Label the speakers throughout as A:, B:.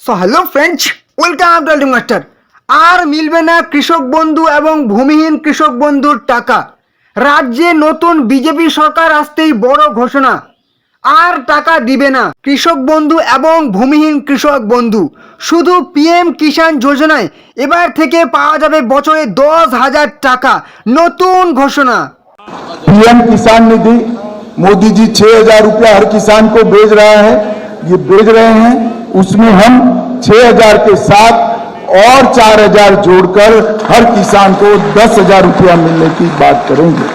A: So hello friends, welcome to ultimate master. আর মিলবে না কৃষক বন্ধু এবং ভূমিহীন কৃষক বন্ধুর টাকা। রাজ্যে নতুন বিজেপি সরকার আসতেই বড় ঘোষণা, আর টাকা দিবে না কৃষক বন্ধু এবং ভূমিহীন কৃষক বন্ধু। শুধু পিএম কিষাণ যোজনায় এবার থেকে পাওয়া যাবে বছরে 10,000 টাকা। নতুন ঘোষণা।
B: पीएम किसान निधि मोदी जी 6,000 रुपया हर किसान को भेज रहा है। ये भेज रहे हैं, उसमें हम 6,000 के साथ और 4,000 जोड़कर हर किसान को 10,000 रुपया मिलने की बात करेंगे।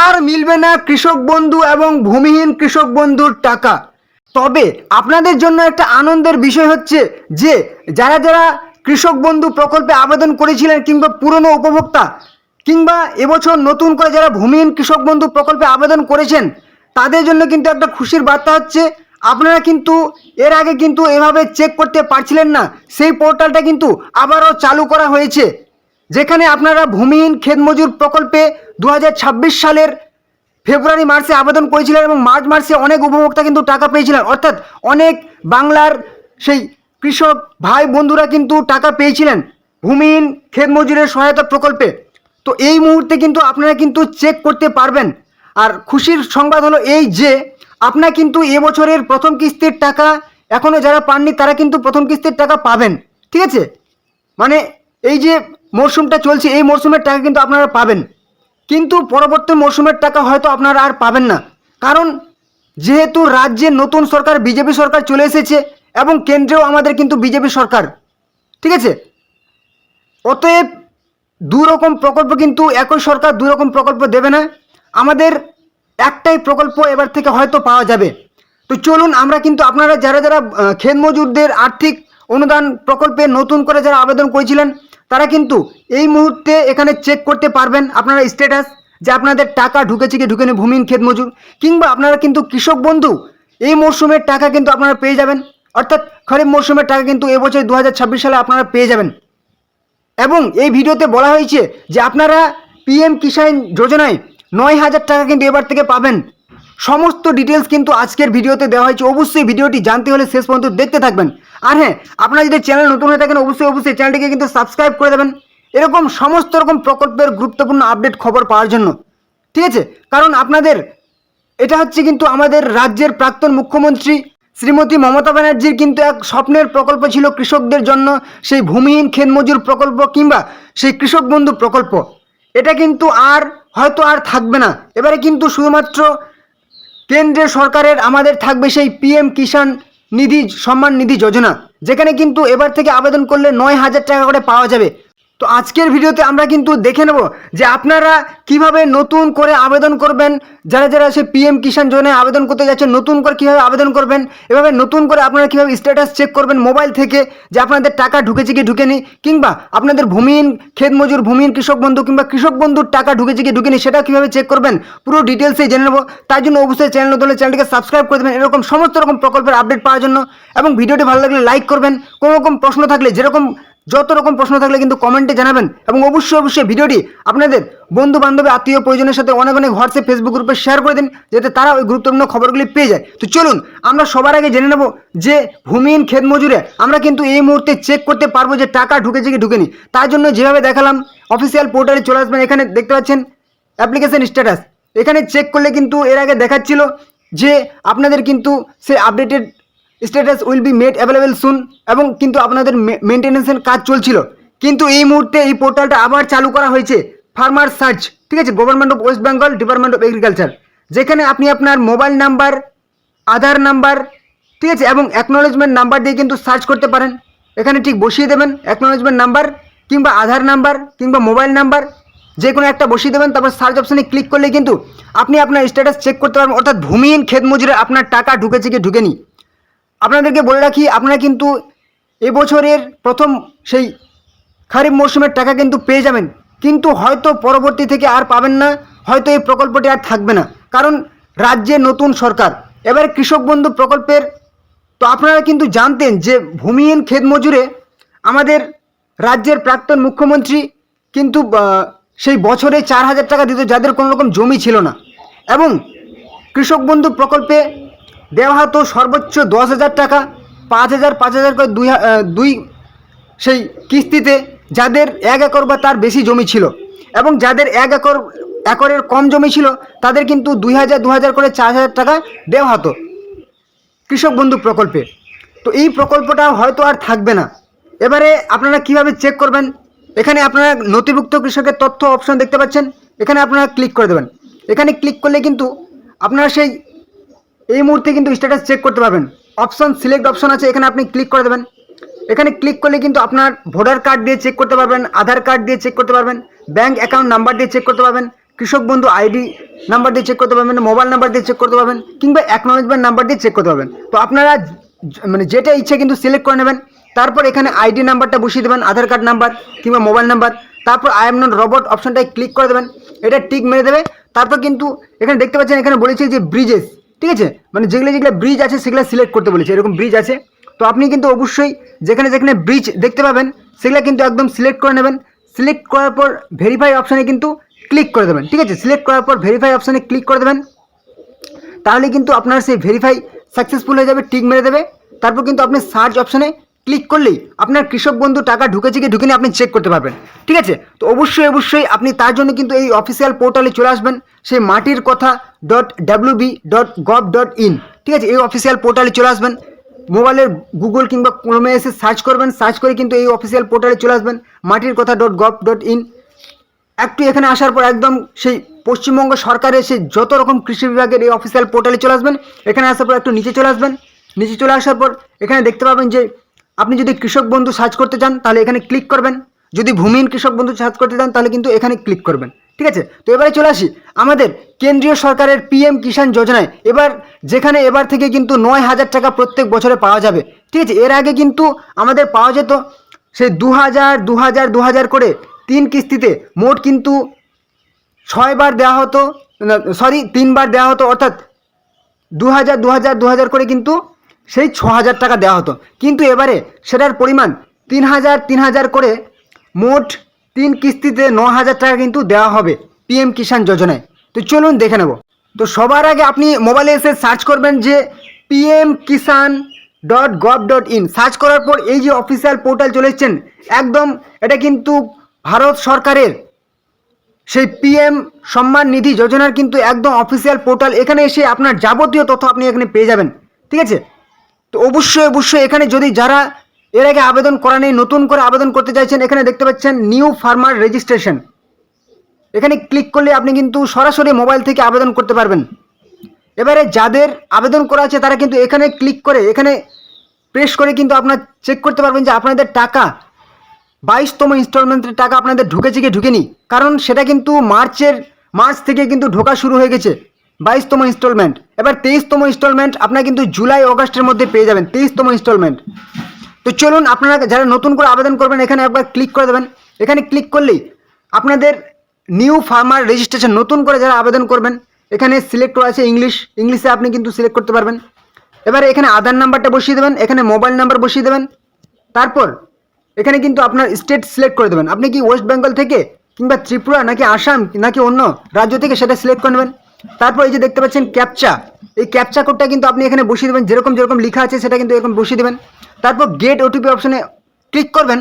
A: আর মিলবে না কৃষক বন্ধু এবং ভূমিহীন কৃষক বন্ধুর টাকা। তবে আপনাদের জন্য একটা আনন্দের বিষয় হচ্ছে যে যারা যারা কৃষক বন্ধু প্রকল্পে আবেদন করেছিলেন কিংবা পুরনো উপভোক্তা কিংবা এবছর নতুন করে যারা ভূমিহীন কৃষক বন্ধু প্রকল্পে আবেদন করেছেন, তাদের জন্য কিন্তু একটা খুশির বার্তা হচ্ছে। আপনারা কিন্তু এর আগে কিন্তু এভাবে চেক করতে পারছিলেন না, সেই পোর্টালটা কিন্তু আবারও চালু করা হয়েছে, যেখানে আপনারা ভূমিহীন ক্ষেত মজুর প্রকল্পে 2026 সালের ফেব্রুয়ারি মার্চে আবেদন করেছিলেন এবং মার্চ মাসে অনেক উপভোক্তা কিন্তু টাকা পেয়েছিলেন। অর্থাৎ অনেক বাংলার সেই কৃষক ভাই বন্ধুরা কিন্তু টাকা পেয়েছিলেন ভূমিহীন ক্ষেত মজুরের সহায়তা প্রকল্পে। তো এই মুহূর্তে কিন্তু আপনারা কিন্তু চেক করতে পারবেন। আর খুশির সংবাদ হলো এই যে আপনারা কিন্তু এবছরের প্রথম কিস্তির টাকা এখনও যারা পাননি তারা কিন্তু প্রথম কিস্তির টাকা পাবেন। ঠিক আছে, মানে এই যে মরশুমটা চলছে এই মরশুমের টাকা কিন্তু আপনারা পাবেন, কিন্তু পরবর্তী মরশুমের টাকা হয়তো আপনারা আর পাবেন না। কারণ যেহেতু রাজ্যে নতুন সরকার বিজেপি সরকার চলে এসেছে এবং কেন্দ্রেও আমাদের কিন্তু বিজেপি সরকার। ঠিক আছে, অতএব দুরকম প্রকল্প কিন্তু একই সরকার দুরকম প্রকল্প দেবে না, আমাদের একটাই প্রকল্প এবার থেকে হয়তো পাওয়া যাবে। তো চলুন আমরা কিন্তু আপনারা যারা যারা ক্ষেত মজুরদের আর্থিক অনুদান প্রকল্পে নতুন করে যারা আবেদন করেছিলেন তারা কিন্তু এই মুহূর্তে এখানে চেক করতে পারবেন আপনারা স্ট্যাটাস, যে আপনাদের টাকা ঢুকেছে কি ঢুকেনি ভূমিহীন ক্ষেত মজুর। কিংবা আপনারা কিন্তু কৃষক বন্ধু এই মরশুমের টাকা কিন্তু আপনারা পেয়ে যাবেন, অর্থাৎ খরিফ মরশুমের টাকা কিন্তু এবছর 2026 সালে আপনারা পেয়ে যাবেন। এবং এই ভিডিওতে বলা হয়েছে যে আপনারা পিএম কিষাণ যোজনায় 9,000 টাকা কিন্তু এবার থেকে পাবেন। সমস্ত ডিটেলস কিন্তু আজকের ভিডিওতে দেওয়া হয়েছে। অবশ্যই ভিডিওটি জানতে হলে শেষ পর্যন্ত দেখতে থাকবেন। আর হ্যাঁ, আপনারা যদি চ্যানেল নতুন হয়ে থাকেন অবশ্যই চ্যানেলটিকে কিন্তু সাবস্ক্রাইব করে দেবেন এরকম সমস্ত রকম প্রকল্পের গুরুত্বপূর্ণ আপডেট খবর পাওয়ার জন্য। ঠিক আছে, কারণ আপনাদের এটা হচ্ছে কিন্তু আমাদের রাজ্যের প্রাক্তন মুখ্যমন্ত্রী শ্রীমতী মমতা ব্যানার্জির কিন্তু এক স্বপ্নের প্রকল্প ছিল কৃষকদের জন্য, সেই ভূমিহীন ক্ষেত মজুর প্রকল্প কিংবা সেই কৃষক বন্ধু প্রকল্প। এটা কিন্তু আর হয়তো আর থাকবে না। এবারে কিন্তু শুধুমাত্র কেন্দ্রের সরকারের আমাদের থাকবে সেই পিএম কিষাণ নিধি সম্মান নিধি যোজনা, যেখানে কিন্তু এবার থেকে আবেদন করলে 9,000 টাকা করে পাওয়া যাবে। তো আজকের ভিডিওতে আমরা কিন্তু দেখে নেব যে আপনারা কিভাবে নতুন করে আবেদন করবেন, যারা যারা সে পিএম কিষাণ যোজনায় আবেদন করতে যাচ্ছেন নতুন করে কীভাবে আবেদন করবেন, এভাবে নতুন করে আপনারা কীভাবে স্ট্যাটাস চেক করবেন মোবাইল থেকে যে আপনাদের টাকা ঢুকেছে কি ঢুকেনি, কিংবা আপনাদের ভূমিহীন ক্ষেত মজুর ভূমিহীন কৃষক বন্ধু কিংবা কৃষক বন্ধুর টাকা ঢুকেছে কি ঢুকেনি সেটা কীভাবে চেক করবেন পুরো ডিটেলসে জেনে নেব। তার জন্য অবশ্যই চ্যানেল নতুন হলে চ্যানেলটিকে সাবস্ক্রাইব করে দেবেন এরকম সমস্ত রকম প্রকল্পের আপডেট পাওয়ার জন্য। এবং ভিডিওটি ভালো লাগলে লাইক করবেন, কোনো রকম প্রশ্ন থাকলে যত রকম প্রশ্ন থাকলে কিন্তু কমেন্টে জানাবেন। এবং অবশ্যই ভিডিওটি আপনাদের বন্ধু বান্ধব আত্মীয় পরিজনের সাথে অনেক হোয়াটসঅ্যাপ ফেসবুক গ্রুপে শেয়ার করে দিন, যাতে তারা ওই গুরুত্বপূর্ণ খবরগুলি পেয়ে যায়। তো চলুন আমরা সবার আগে জেনে নেব যে ভূমিহীন ক্ষেত মজুরে আমরা কিন্তু এই মুহূর্তে চেক করতে পারবো যে টাকা ঢুকেছে কি ঢুকেনি। তার জন্য যেভাবে দেখালাম অফিসিয়াল পোর্টালে চলে আসবেন, এখানে দেখতে পাচ্ছেন অ্যাপ্লিকেশন স্ট্যাটাস, এখানে চেক করলে কিন্তু এর আগে দেখাচ্ছিল যে আপনাদের কিন্তু সেই updated status will be made available soon, এবং কিন্তু আপনাদের মেনটেন্যান্সের কাজ চলছিল। কিন্তু এই মুহূর্তে এই পোর্টালটা আবার চালু করা হয়েছে, ফার্মার সার্চ। ঠিক আছে, government of West Bengal department of agriculture, যেখানে আপনি আপনার মোবাইল নাম্বার, আধার নাম্বার, ঠিক আছে, এবং অ্যাকনোলেজমেন্ট নাম্বার দিয়ে কিন্তু সার্চ করতে পারেন। এখানে ঠিক বসিয়ে দেবেন অ্যাকনোলেজমেন্ট নাম্বার কিংবা আধার নাম্বার কিংবা মোবাইল নাম্বার, যে কোনো একটা বসিয়ে দেবেন, তারপর সার্চ অপশানে ক্লিক করলে কিন্তু আপনি আপনার স্ট্যাটাস চেক করতে পারবেন, অর্থাৎ ভূমিহীন ক্ষেত মজুরে আপনার টাকা ঢুকেছে কি ঢুকেনি। আপনাদেরকে বলে রাখি আপনারা কিন্তু এবছরের প্রথম সেই খারিফ মরশুমের টাকা কিন্তু পেয়ে যাবেন, কিন্তু হয়তো পরবর্তী থেকে আর পাবেন না, হয়তো এই প্রকল্পটি আর থাকবে না, কারণ রাজ্যে নতুন সরকার। এবারে কৃষক বন্ধু প্রকল্পের তো আপনারা কিন্তু জানতেন যে ভূমিহীন ক্ষেত মজুরে আমাদের রাজ্যের প্রাক্তন মুখ্যমন্ত্রী কিন্তু সেই বছরে 4,000 টাকা দিত যাদের কোনো রকম জমি ছিল না, এবং কৃষক বন্ধু প্রকল্পে দেওয়া হতো সর্বোচ্চ 10,000 টাকা। 5,000 করে দুই সেই কিস্তিতে যাদের 1 একর বা তার বেশি জমি ছিল এবং যাদের 1 একরের কম জমি ছিল তাদের কিন্তু 2,000 করে 4,000 টাকা দেওয়া হতো কৃষক বন্ধু প্রকল্পে। তো এই প্রকল্পটা হয়তো আর থাকবে না। এবারে আপনারা কিভাবে চেক করবেন, এখানে আপনারা নথিভুক্ত কৃষকের তথ্য অপশন দেখতে পাচ্ছেন, এখানে আপনারা ক্লিক করে দেবেন। এখানে ক্লিক করলে কিন্তু আপনারা এই মুহূর্তে কিন্তু স্ট্যাটাস চেক করতে পারবেন। অপশন সিলেক্ট অপশন আছে, এখানে আপনি ক্লিক করে দেবেন। এখানে ক্লিক করলে কিন্তু আপনার ভোটার কার্ড দিয়ে চেক করতে পারবেন, আধার কার্ড দিয়ে চেক করতে পারবেন, ব্যাঙ্ক অ্যাকাউন্ট নাম্বার দিয়ে চেক করতে পারবেন, কৃষক বন্ধু আইডি নাম্বার দিয়ে চেক করতে পারবেন, মোবাইল নাম্বার দিয়ে চেক করতে পারবেন, কিংবা অ্যাকনোলেজমেন্ট নাম্বার দিয়ে চেক করতে পারবেন। তো আপনারা মানে যেটা ইচ্ছে কিন্তু সিলেক্ট করে নেবেন। তারপর এখানে আইডি নাম্বারটা বসিয়ে দেবেন, আধার কার্ড নাম্বার কিংবা মোবাইল নাম্বার। তারপর আই এম নট রোবট অপশনটায় ক্লিক করে দেবেন, এটা টিক মেরে দেবে। তারপর কিন্তু এখানে দেখতে পাচ্ছেন এখানে বলেছে যে ব্রিজেস, ঠিক আছে, মানে যেগুলো ব্রিজ আছে সেগুলো সিলেক্ট করতে বলেছে, এরকম ব্রিজ আছে। তো আপনি কিন্তু অবশ্যই যেখানে যেখানে ব্রিজ দেখতে পাবেন সেগুলো কিন্তু একদম সিলেক্ট করে নেবেন। সিলেক্ট করার পর ভেরিফাই অপশানে কিন্তু ক্লিক করে দেবেন, ঠিক আছে। সিলেক্ট করার পর ভেরিফাই অপশানে ক্লিক করে দেবেন, তাহলে কিন্তু আপনার সেই ভেরিফাই সাকসেসফুল হয়ে যাবে, টিক মেরে দেবে। তারপর কিন্তু আপনি সার্চ অপশানে ক্লিক করলেই আপনার কৃষক বন্ধু টাকা ঢুকেছে কি ঢুকেনি আপনি চেক করতে পারবেন, ঠিক আছে। তো অবশ্যই আপনি তার জন্য কিন্তু এই অফিসিয়াল পোর্টালে চলে আসবেন, সেই মাটির কথা .wb.gov.in, ঠিক আছে। এই অফিসিয়াল পোর্টালে চলে আসবেন, মোবাইলের গুগল কিংবা ক্রোমে এসে সার্চ করবেন, সার্চ করে কিন্তু এই অফিসিয়াল পোর্টালে চলে আসবেন মাটির কথা .gov.in। একটু এখানে আসার পর একদম সেই পশ্চিমবঙ্গ সরকারের সেই যত রকম কৃষি বিভাগের এই অফিসিয়াল পোর্টালে চলে আসবেন। এখানে আসার পর একটু নিচে চলে আসবেন, নিচে চলে আসার পর এখানে দেখতে পাবেন যে আপনি যদি কৃষক বন্ধু সার্চ করতে চান তাহলে এখানে ক্লিক করবেন, যদি ভূমিহীন কৃষক বন্ধু সার্চ করতে চান তাহলে কিন্তু এখানে ক্লিক করবেন, ঠিক আছে। তো এবারে চলে আসি আমাদের কেন্দ্রীয় সরকারের PM কিষাণ যোজনায়। এবার থেকে কিন্তু 9,000 টাকা প্রত্যেক বছরে পাওয়া যাবে, ঠিক আছে। এর আগে কিন্তু আমাদের পাওয়া যেত সেই 2,000 করে 3 কিস্তিতে, মোট কিন্তু 6 বার দেওয়া হতো, 3 বার দেওয়া হতো, অর্থাৎ 2,000 করে কিন্তু সেই 6,000 টাকা দেওয়া হতো। কিন্তু এবারে সেটার পরিমাণ 3,000 করে মোট 3 কিস্তিতে 9,000 টাকা কিন্তু দেওয়া হবে PM কিষাণ যোজনায়। তো চলুন দেখে নেব। তো সবার আগে আপনি মোবাইলে এসে সার্চ করবেন যে pmkisan.gov.in। সার্চ করার পর এই যে অফিসিয়াল পোর্টাল চলে এসেছেন, একদম এটা কিন্তু ভারত সরকারের সেই PM সম্মান নিধি যোজনার কিন্তু একদম অফিসিয়াল পোর্টাল। এখানে এসে আপনার যাবতীয় তথ্য আপনি এখানে পেয়ে যাবেন, ঠিক আছে। তো অবশ্যই এখানে যদি যারা এর আগে আবেদন করা নেই, নতুন করে আবেদন করতে চাইছেন, এখানে দেখতে পাচ্ছেন নিউ ফার্মার রেজিস্ট্রেশন, এখানে ক্লিক করলে আপনি কিন্তু সরাসরি মোবাইল থেকে আবেদন করতে পারবেন। এবারে যাদের আবেদন করা আছে তারা কিন্তু এখানে ক্লিক করে, এখানে প্রেস করে কিন্তু আপনার চেক করতে পারবেন যে আপনাদের টাকা 22তম ইনস্টলমেন্টের টাকা আপনাদের ঢুকেছে কি ঢুকেনি। কারণ সেটা কিন্তু মার্চ থেকে কিন্তু ঢোকা শুরু হয়ে গেছে 22তম ইনস্টলমেন্ট। এবার 23তম ইনস্টলমেন্ট আপনারা কিন্তু জুলাই অগাস্টের মধ্যে পেয়ে যাবেন, 23তম ইনস্টলমেন্ট। তো চলুন আপনারা যারা নতুন করে আবেদন করবেন এখানে একবার ক্লিক করে দেবেন। এখানে ক্লিক করলেই আপনাদের নিউ ফার্মার রেজিস্ট্রেশন, নতুন করে যারা আবেদন করবেন, এখানে সিলেক্ট করা আছে ইংলিশে আপনি কিন্তু সিলেক্ট করতে পারবেন। এবারে এখানে আধার নাম্বারটা বসিয়ে দেবেন, এখানে মোবাইল নাম্বার বসিয়ে দেবেন। তারপর এখানে কিন্তু আপনার স্টেট সিলেক্ট করে দেবেন, আপনি কি ওয়েস্ট বেঙ্গল থেকে কিংবা ত্রিপুরা নাকি আসাম নাকি অন্য রাজ্য থেকে সেটা সিলেক্ট করে নেবেন। তারপর এই যে দেখতে পাচ্ছেন ক্যাপচা, এই ক্যাপচা কোডটা কিন্তু আপনি এখানে বসিয়ে দেবেন, যেরকম লেখা আছে সেটা কিন্তু এরকম বসিয়ে দেবেন। তারপর গেট OTP অপশনে ক্লিক করবেন।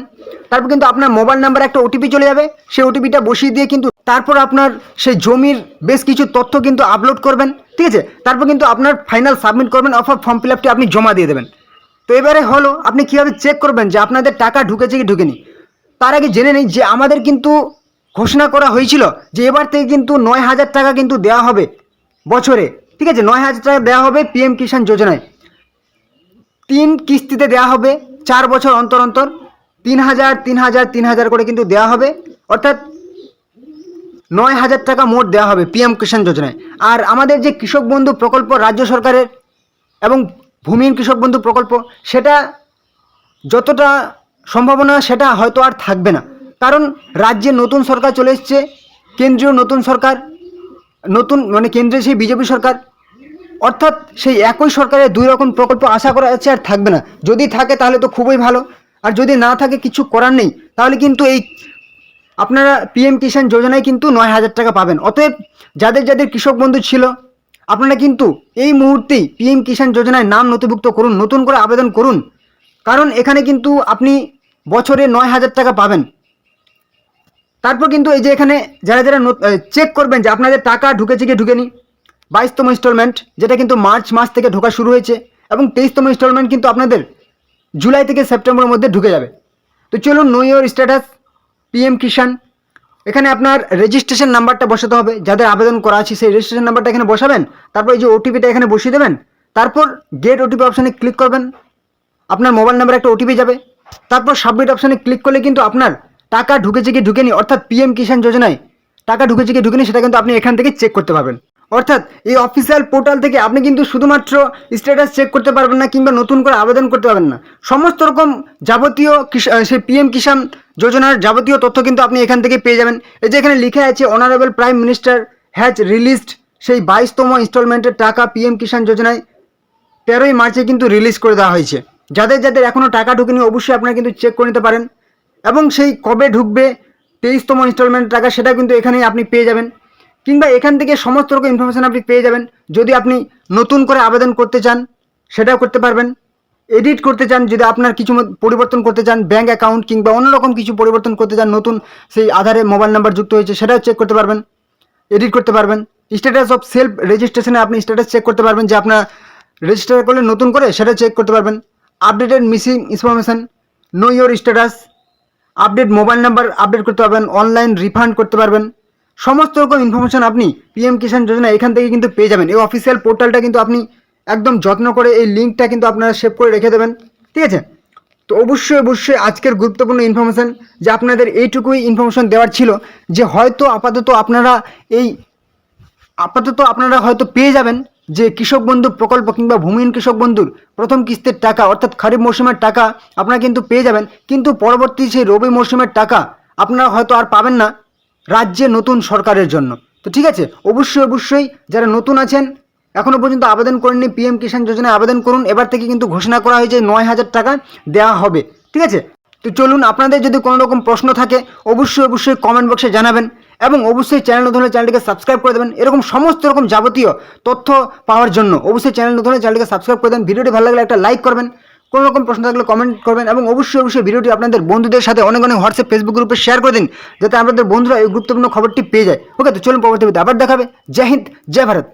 A: তারপর কিন্তু আপনার মোবাইল নাম্বার একটা OTP চলে যাবে, সেই OTPটা বসিয়ে দিয়ে কিন্তু তারপর আপনার সেই জমির বেশ কিছু তথ্য কিন্তু আপলোড করবেন, ঠিক আছে। তারপর কিন্তু আপনার ফাইনাল সাবমিট করবেন, অফার ফর্ম ফিল আপটি আপনি জমা দিয়ে দেবেন। তো এবারে হলো আপনি কীভাবে চেক করবেন যে আপনাদের টাকা ঢুকেছে কি ঢুকেনি। তার আগে জেনে নেই যে আমাদের কিন্তু ঘোষণা করা হয়েছিল যে এবার থেকে কিন্তু 9,000 টাকা কিন্তু দেওয়া হবে বছরে, ঠিক আছে। 9,000 টাকা দেওয়া হবে PM কিষাণ যোজনায়, 3 কিস্তিতে দেওয়া হবে, 4 বছর অন্তর 3,000 করে কিন্তু দেওয়া হবে, অর্থাৎ 9,000 টাকা মোট দেওয়া হবে PM কিষাণ যোজনায়। আর আমাদের যে কৃষক বন্ধু প্রকল্প রাজ্য সরকারের এবং ভূমিহীন কৃষক বন্ধু প্রকল্প, সেটা যতটা সম্ভাবনা সেটা হয়তো আর থাকবে না, কারণ রাজ্যে নতুন সরকার চলে এসছে, কেন্দ্রীয় নতুন সরকার, কেন্দ্রে সেই বিজেপি সরকার, অর্থাৎ সেই একই সরকারের 2 রকম প্রকল্প আশা করা যাচ্ছে আর থাকবে না। যদি থাকে তাহলে তো খুবই ভালো, আর যদি না থাকে কিছু করার নেই, তাহলে কিন্তু এই আপনারা PM কিষাণ যোজনায় কিন্তু 9,000 টাকা পাবেন। অতএব যাদের কৃষক বন্ধু ছিল আপনারা কিন্তু এই মুহূর্তেই PM কিষাণ যোজনায় নাম নথিভুক্ত করুন, নতুন করে আবেদন করুন, কারণ এখানে কিন্তু আপনি বছরে 9,000 টাকা পাবেন। তারপর কিন্তু এই যে এখানে যারা যারা চেক করবেন যে আপনাদের টাকা ঢুকেছে কি ঢুকেনি, 22তম ইনস্টলমেন্ট যেটা কিন্তু মার্চ মাস থেকে ঢোকা শুরু হয়েছে, এবং 23তম ইনস্টলমেন্ট কিন্তু আপনাদের জুলাই থেকে সেপ্টেম্বরের মধ্যে ঢুকে যাবে। তো চলুন, নো ইওর স্ট্যাটাস পিএম কিষাণ, এখানে আপনার রেজিস্ট্রেশন নাম্বারটা বসাতে হবে, যাদের আবেদন করা আছে সেই রেজিস্ট্রেশন নাম্বারটা এখানে বসাবেন। তারপর এই যে ওটিপিটা এখানে বসিয়ে দেবেন, তারপর গেট ওটিপি অপশানে ক্লিক করবেন, আপনার মোবাইল নাম্বারে একটা ওটিপি যাবে। তারপর সাবমিট অপশানে ক্লিক করলে কিন্তু আপনার টাকা ঢুকেছে কি ঢুকেনি, অর্থাৎ পিএম কিষাণ যোজনায় টাকা ঢুকেছে কি ঢুকেনি সেটা কিন্তু আপনি এখান থেকে চেক করতে পারবেন। অর্থাৎ এই অফিসিয়াল পোর্টাল থেকে আপনি কিন্তু শুধুমাত্র স্ট্যাটাস চেক করতে পারবেন না, কিংবা নতুন করে আবেদন করতে পারবেন না। সমস্ত রকম যাবতীয় সেই পিএম কিষাণ যোজনার যাবতীয় তথ্য কিন্তু আপনি এখান থেকে পেয়ে যাবেন। এই যে এখানে লিখে আছে honourable prime minister has released, সেই 22তম ইনস্টলমেন্টের টাকা পিএম কিষাণ যোজনায় 13ই মার্চে কিন্তু রিলিজ করে দেওয়া হয়েছে। যাদের যাদের এখনও টাকা ঢুকেনি অবশ্যই আপনারা কিন্তু চেক করে নিতে পারেন, এবং সেই কবে ঢুকবে 23তম ইনস্টলমেন্টের টাকা সেটা কিন্তু এখানেই আপনি পেয়ে যাবেন, কিংবা এখান থেকে সমস্ত রকম ইনফরমেশান আপনি পেয়ে যাবেন। যদি আপনি নতুন করে আবেদন করতে চান সেটাও করতে পারবেন, এডিট করতে চান, যদি আপনার কিছু পরিবর্তন করতে চান, ব্যাঙ্ক অ্যাকাউন্ট কিংবা অন্যরকম কিছু পরিবর্তন করতে চান, নতুন সেই আধারে মোবাইল নাম্বার যুক্ত হয়েছে সেটাও চেক করতে পারবেন, এডিট করতে পারবেন। স্ট্যাটাস অফ সেলফ রেজিস্ট্রেশনে আপনি স্ট্যাটাস চেক করতে পারবেন, যে আপনার রেজিস্টার করলে নতুন করে সেটা চেক করতে পারবেন। Updated missing information, know your status, update mobile number update করতে পারবেন, অনলাইন রিফান্ড করতে পারবেন। সমস্ত রকম ইনফরমেশান আপনি পিএম কিষাণ যোজনা এখান থেকে কিন্তু পেয়ে যাবেন। এই অফিসিয়াল পোর্টালটা কিন্তু আপনি একদম যত্ন করে এই লিঙ্কটা কিন্তু আপনারা সেভ করে রেখে দেবেন, ঠিক আছে? তো অবশ্যই অবশ্যই আজকের গুরুত্বপূর্ণ ইনফরমেশান, যে আপনাদের এইটুকুই ইনফরমেশান দেওয়ার ছিল, যে হয়তো আপাতত আপনারা হয়তো পেয়ে যাবেন যে কৃষক বন্ধু প্রকল্প কিংবা ভূমিহীন কৃষক বন্ধুর প্রথম কিস্তির টাকা, অর্থাৎ খরিফ মৌসুমের টাকা আপনারা কিন্তু পেয়ে যাবেন, কিন্তু পরবর্তী সেই রবি মৌসুমের টাকা আপনারা হয়তো আর পাবেন না রাজ্যে নতুন সরকারের জন্য। তো ঠিক আছে, অবশ্যই অবশ্যই যারা নতুন আছেন এখনও পর্যন্ত আবেদন করেননি পিএম কিষাণ যোজনায় আবেদন করুন। এবার থেকে কিন্তু ঘোষণা করা হয়েছে 9,000 টাকা দেওয়া হবে, ঠিক আছে? তো চলুন, আপনাদের যদি কোনো রকম প্রশ্ন থাকে অবশ্যই অবশ্যই কমেন্ট বক্সে জানাবেন, এবং অবশ্যই চ্যানেল নতুন হলে চ্যানেলটিকে সাবস্ক্রাইব করে দেবেন। এরকম সমস্ত রকম যাবতীয় তথ্য পাওয়ার জন্য অবশ্যই চ্যানেল নতুন হলে চ্যানেলটিকে সাবস্ক্রাইব করে দেন। ভিডিওটি ভালো লাগলে একটা লাইক করবেন, কোনো রকম প্রশ্ন থাকলে কমেন্ট করবেন, এবং অবশ্যই অবশ্যই ভিডিওটি আপনাদের বন্ধুদের সাথে অনেক অনেক হোয়াটসঅ্যাপ ফেসবুক গ্রুপে শেয়ার করে দিন, যাতে আপনাদের বন্ধুরা এই গুরুত্বপূর্ণ খবরটি পেয়ে যায়। ওকে, তো চলুন পরবর্তী ভিডিওতে আবার দেখাবে। জয় হিন্দ, জয় ভারত।